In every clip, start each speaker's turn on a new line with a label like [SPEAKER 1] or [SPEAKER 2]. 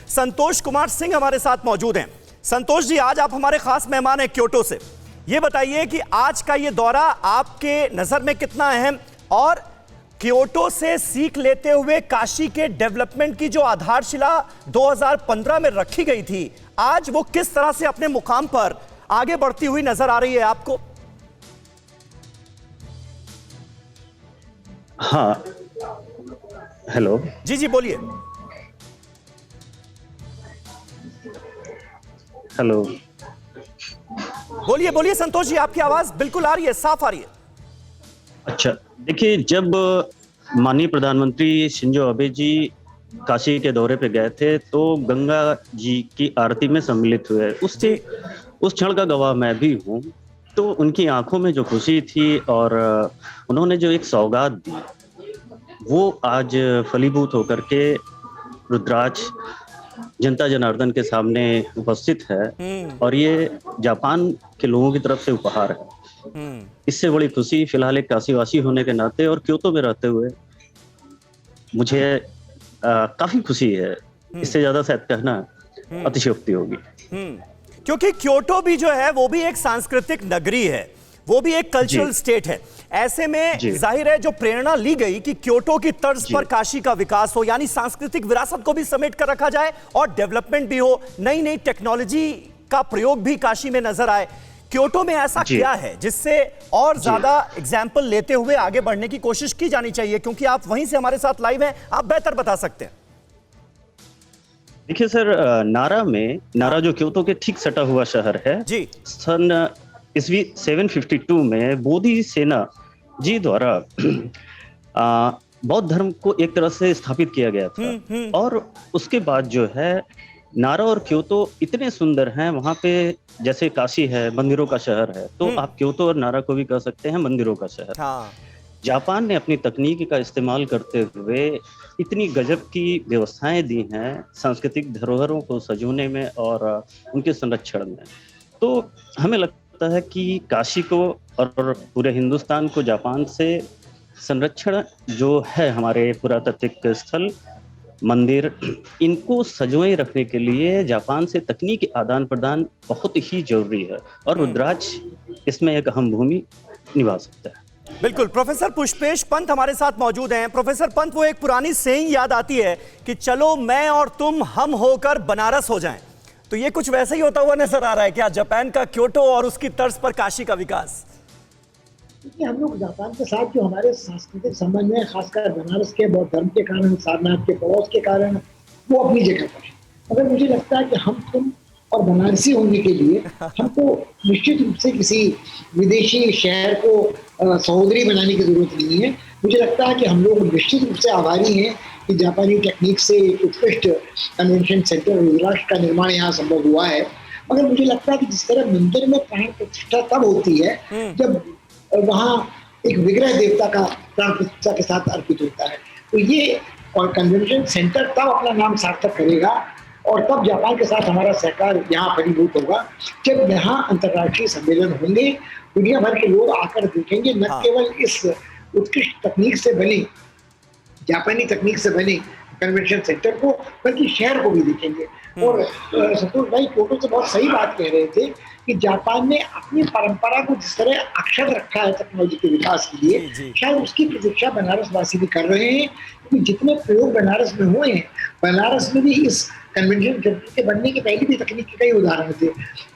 [SPEAKER 1] संतोष कुमार सिंह हमारे साथ मौजूद हैं। संतोष जी, आज आप हमारे खास मेहमान हैं क्योटो से। ये बताइए कि आज का ये दौरा आपके नजर में कितना अहम, और क्योटो से सीख लेते हुए काशी के डेवलपमेंट की जो आधारशिला 2015 में रखी गई थी, आज वो किस तरह से अपने मुकाम पर आगे बढ़ती हुई नजर आ रही है आपको?
[SPEAKER 2] हाँ, हेलो
[SPEAKER 1] जी जी बोलिए।
[SPEAKER 2] हेलो
[SPEAKER 1] बोलिए बोलिए संतोष जी, आपकी आवाज बिल्कुल आ रही है, साफ आ रही है।
[SPEAKER 2] अच्छा, देखिए, जब माननीय प्रधानमंत्री शिंजो अबे जी काशी के दौरे पे गए थे तो गंगा जी की आरती में सम्मिलित हुए। उस क्षण का गवाह मैं भी हूँ। तो उनकी आंखों में जो खुशी थी और उन्होंने जो एक सौगात दी, वो आज फलीभूत होकर के रुद्राक्ष जनता जनार्दन के सामने उपस्थित है, और ये जापान के लोगों की तरफ से उपहार है। इससे बड़ी खुशी फिलहाल एक काशीवासी होने के नाते और क्योतो में रहते हुए मुझे काफी खुशी है। इससे ज्यादा शायद कहना अतिशयोक्ति होगी।
[SPEAKER 1] क्योंकि क्योटो भी जो है वो भी एक सांस्कृतिक नगरी है, वो भी एक कल्चरल स्टेट है। ऐसे में जाहिर है जो प्रेरणा ली गई कि क्योटो की तर्ज पर काशी का विकास हो, यानी सांस्कृतिक विरासत को भी समेट कर रखा जाए और डेवलपमेंट भी हो, नई नई टेक्नोलॉजी का प्रयोग भी काशी में नजर आए। क्योटो में ऐसा क्या है जिससे और ज्यादा एग्जाम्पल लेते हुए आगे बढ़ने की कोशिश की जानी चाहिए? क्योंकि आप वहीं से हमारे साथ लाइव हैं, आप बेहतर बता सकते हैं।
[SPEAKER 2] देखिए सर, नारा जो क्योतो के ठीक सटा हुआ शहर है जी, सन ईस्वी 752 में बोधि सेना जी द्वारा बौद्ध धर्म को एक तरह से स्थापित किया गया था। और उसके बाद जो है नारा और क्योतो इतने सुंदर हैं, वहां पे जैसे काशी है मंदिरों का शहर है, तो आप क्योतो और नारा को भी कह सकते हैं मंदिरों का शहर। जापान ने अपनी तकनीक का इस्तेमाल करते हुए इतनी गजब की व्यवस्थाएं दी हैं सांस्कृतिक धरोहरों को सजोने में और उनके संरक्षण में। तो हमें लगता है कि काशी को और पूरे हिंदुस्तान को जापान से संरक्षण जो है, हमारे पुरातात्विक स्थल मंदिर, इनको सजोए रखने के लिए जापान से तकनीकी आदान प्रदान बहुत ही जरूरी है, और रुद्राक्ष इसमें एक अहम भूमि निभा सकता है।
[SPEAKER 1] बिल्कुल। प्रोफेसर पुष्पेश पंत हमारे साथ मौजूद हैं। प्रोफेसर पंत, वो एक पुरानी सेइंग याद आती है कि चलो मैं और तुम हम होकर बनारस हो जाएं, तो ये कुछ वैसा ही होता हुआ नजर आ रहा है क्या, जापान का क्योटो और उसकी तर्ज पर काशी का विकास?
[SPEAKER 3] हम लोग जापान के साथ जो हमारे सांस्कृतिक संबंध है, खासकर बनारस के बौद्ध धर्म के कारण, सारनाथ के पड़ोस के कारण, वो अपनी जगह पर है। मगर मुझे लगता है कि हम तुम और बनारसी होने के लिए हमको निश्चित रूप से किसी विदेशी शहर को सहोदरी बनाने की जरूरत नहीं है। मुझे लगता है कि हम लोग निश्चित रूप से आभारी हैं कि जापानी टेक्निक से उत्कृष्ट कन्वेंशन सेंटर रुद्राक्ष का निर्माण यहाँ संभव हुआ है। मगर मुझे लगता है कि जिस तरह मंदिर में प्राण प्रतिष्ठा तब होती है जब वहाँ एक विग्रह देवता का प्राण प्रतिष्ठा के साथ अर्पित होता है, तो ये और कन्वेंशन सेंटर तब अपना नाम सार्थक करेगा और तब जापान के साथ हमारा सहकार यहाँ फलीभूत होगा जब यहाँ अंतर्राष्ट्रीय सम्मेलन होंगे, दुनिया भर के लोग आकर देखेंगे, न केवल इस उत्कृष्ट तकनीक से बने, जापानी तकनीक से बने कन्वेंशन सेंटर को, बल्कि शहर को भी देखेंगे। और संतोष भाई क्योटो से बहुत सही बात कह रहे थे कि जापान ने अपनी परंपरा को जिस तरह अक्षत रखा है टेक्नोलॉजी के विकास के लिए, शायद उसकी प्रतीक्षा बनारस वासी भी कर रहे हैं। क्योंकि जितने प्रयोग बनारस में हुए हैं, बनारस में भी इस कन्वेंशन सेंटर के बनने के पहले भी तकनीक के कई उदाहरण थे।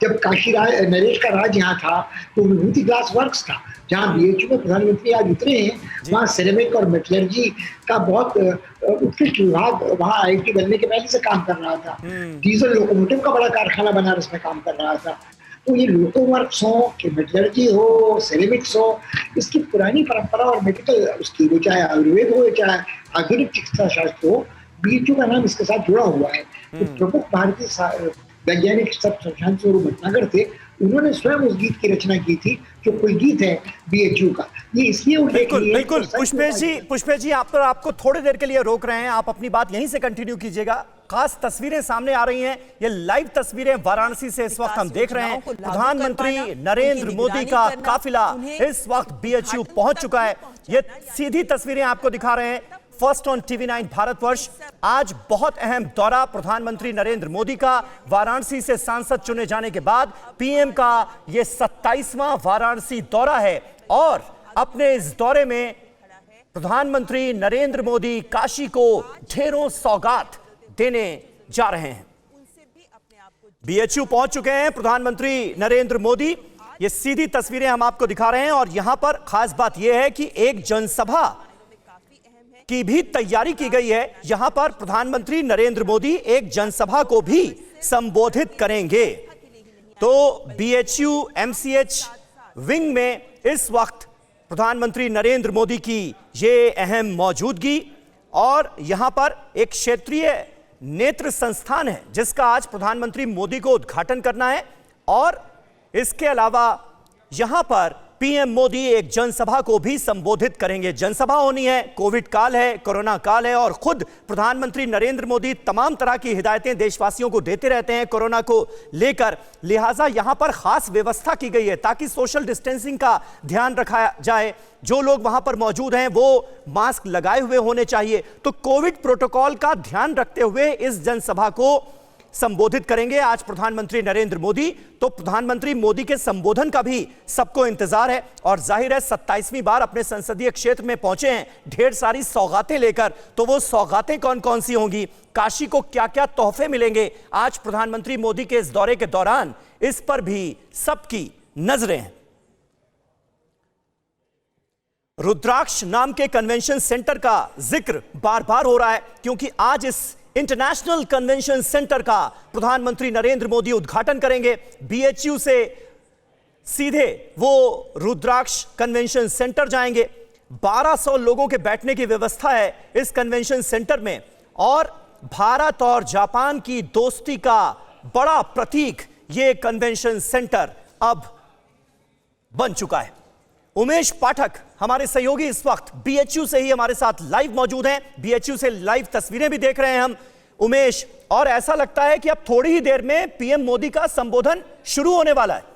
[SPEAKER 3] जब काशी नरेश का राज यहाँ था तो विभूति ग्लास वर्क्स था, जहाँ बीएचयू में प्रधानमंत्री आज उतरे हैं, वहाँ सिरेमिक और मेटलर्जी का बहुत उत्कृष्ट विभाग वहाँ आईआईटी बनने के पहले से काम कर रहा था। डीजल लोकोमोटिव का बड़ा कारखाना बनारस में काम कर रहा था। तो ये लोकोवर्क्स हो कि मेटलर्जी हो, सिरेमिक्स हो, इसकी पुरानी परंपरा और मेडिकल उसकी, वो चाहे आयुर्वेद हो चाहे आधुनिक चिकित्सा शास्त्र हो, बीएचयू का नाम इसके साथ जुड़ा हुआ है। तो प्रमुख भारतीय वैज्ञानिक संस्थान स्वरूप भटनागर थे, उन्होंने स्वयं उस गीत की रचना की थी जो कोई गीत है बीएचयू का। ये इसलिए
[SPEAKER 1] बिल्कुल पुष्पेश जी आपको थोड़ी देर के लिए रोक रहे हैं, आप अपनी बात यहीं से कंटिन्यू कीजिएगा। खास तस्वीरें सामने आ रही हैं, ये लाइव तस्वीरें वाराणसी से इस वक्त हम देख रहे हैं। प्रधानमंत्री नरेंद्र मोदी का काफिला इस वक्त बीएचयू पहुंच चुका है। ये सीधी तस्वीरें आपको दिखा रहे हैं। First on TV9 Bharatvarsh. आज बहुत अहम दौरा प्रधानमंत्री नरेंद्र मोदी का। वाराणसी से सांसद चुने जाने के बाद पीएम का यह 27वां वाराणसी दौरा है और अपने इस दौरे में प्रधानमंत्री नरेंद्र मोदी काशी को ढेरों सौगात देने जा रहे हैं। बीएचयू पहुंच चुके हैं प्रधानमंत्री नरेंद्र मोदी। ये सीधी तस्वीरें हम आपको दिखा रहे हैं और यहां पर खास बात यह है कि एक जनसभा की भी तैयारी की गई है। यहां पर प्रधानमंत्री नरेंद्र मोदी एक जनसभा को भी संबोधित करेंगे। तो बीएचयू एमसीएच विंग में इस वक्त प्रधानमंत्री नरेंद्र मोदी की ये अहम मौजूदगी और यहां पर एक क्षेत्रीय नेत्र संस्थान है जिसका आज प्रधानमंत्री मोदी को उद्घाटन करना है और इसके अलावा यहां पर पीएम मोदी एक जनसभा को भी संबोधित करेंगे। जनसभा होनी है, कोविड काल है, कोरोना काल है और खुद प्रधानमंत्री नरेंद्र मोदी तमाम तरह की हिदायतें देशवासियों को देते रहते हैं कोरोना को लेकर। लिहाजा यहां पर खास व्यवस्था की गई है ताकि सोशल डिस्टेंसिंग का ध्यान रखा जाए। जो लोग वहां पर मौजूद हैं वो मास्क लगाए हुए होने चाहिए। तो कोविड प्रोटोकॉल का ध्यान रखते हुए इस जनसभा को संबोधित करेंगे आज प्रधानमंत्री नरेंद्र मोदी। तो प्रधानमंत्री मोदी के संबोधन का भी सबको इंतजार है और जाहिर है 27वीं बार अपने संसदीय क्षेत्र में पहुंचे हैं ढेर सारी सौगातें लेकर। तो वो सौगातें कौन कौन सी होंगी, काशी को क्या क्या तोहफे मिलेंगे आज प्रधानमंत्री मोदी के इस दौरे के दौरान, इस पर भी सबकी नजरें हैं। रुद्राक्ष नाम के कन्वेंशन सेंटर का जिक्र बार बार हो रहा है क्योंकि आज इस इंटरनेशनल कन्वेंशन सेंटर का प्रधानमंत्री नरेंद्र मोदी उद्घाटन करेंगे। बीएचयू से सीधे वो रुद्राक्ष कन्वेंशन सेंटर जाएंगे। 1200 लोगों के बैठने की व्यवस्था है इस कन्वेंशन सेंटर में और भारत और जापान की दोस्ती का बड़ा प्रतीक ये कन्वेंशन सेंटर अब बन चुका है। उमेश पाठक हमारे सहयोगी इस वक्त बीएचयू से ही हमारे साथ लाइव मौजूद हैं। बीएचयू से लाइव तस्वीरें भी देख रहे हैं हम उमेश, और ऐसा लगता है कि अब थोड़ी ही देर में पीएम मोदी का संबोधन शुरू होने वाला है।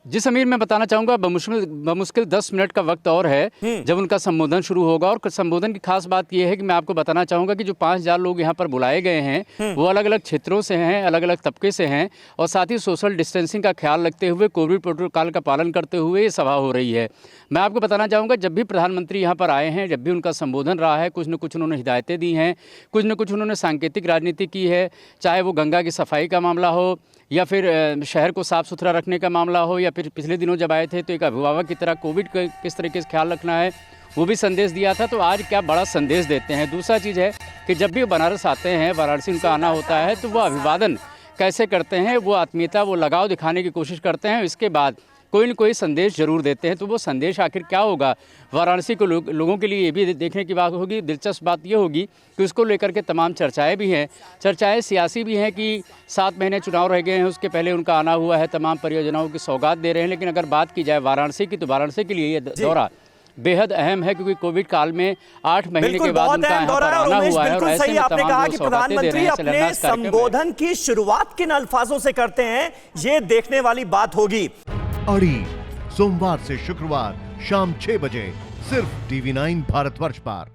[SPEAKER 4] जी समीर, मैं बताना चाहूँगा बमुश्किल 10 मिनट का वक्त और है जब उनका संबोधन शुरू होगा। और संबोधन की खास बात यह है कि मैं आपको बताना चाहूँगा कि जो 5000 लोग यहाँ पर बुलाए गए हैं वो अलग अलग क्षेत्रों से हैं, अलग अलग तबके से हैं और साथ ही सोशल डिस्टेंसिंग का ख्याल रखते हुए, कोविड प्रोटोकॉल का पालन करते हुए ये सभा हो रही है। मैं आपको बताना चाहूँगा जब भी प्रधानमंत्री यहाँ पर आए हैं, जब भी उनका संबोधन रहा है, कुछ न कुछ उन्होंने हिदायतें दी हैं, कुछ न कुछ उन्होंने सांकेतिक राजनीति की है, चाहे वो गंगा की सफाई का मामला हो या फिर शहर को साफ़ सुथरा रखने का मामला हो या फिर पिछले दिनों जब आए थे तो एक अभिभावक की तरह कोविड का किस तरीके से ख्याल रखना है वो भी संदेश दिया था। तो आज क्या बड़ा संदेश देते हैं। दूसरा चीज़ है कि जब भी बनारस आते हैं, वाराणसी उनका आना होता है तो वो अभिवादन कैसे करते हैं, वो आत्मीयता, वो लगाव दिखाने की कोशिश करते हैं। इसके बाद कोई न कोई संदेश जरूर देते हैं। तो वो संदेश आखिर क्या होगा, वाराणसी को लोगों के लिए ये भी देखने की बात होगी। दिलचस्प बात ये होगी कि उसको लेकर के तमाम चर्चाएं भी हैं, चर्चाएं सियासी भी हैं कि 7 महीने चुनाव रह गए हैं, उसके पहले उनका आना हुआ है, तमाम परियोजनाओं की सौगात दे रहे हैं। लेकिन अगर बात की जाए वाराणसी की तो वाराणसी के लिए ये दौरा बेहद अहम है क्योंकि कोविड काल में 8 महीने के बाद उनका यहाँ पर आना हुआ है। और ऐसे में
[SPEAKER 1] आपने कहा कि प्रधानमंत्री अपने
[SPEAKER 4] संबोधन
[SPEAKER 1] संबोधन की शुरुआत किन अल्फाजों से करते हैं, ये देखने वाली बात होगी।
[SPEAKER 5] अड़ी सोमवार से शुक्रवार शाम 6 बजे सिर्फ टीवी9 भारतवर्ष पर।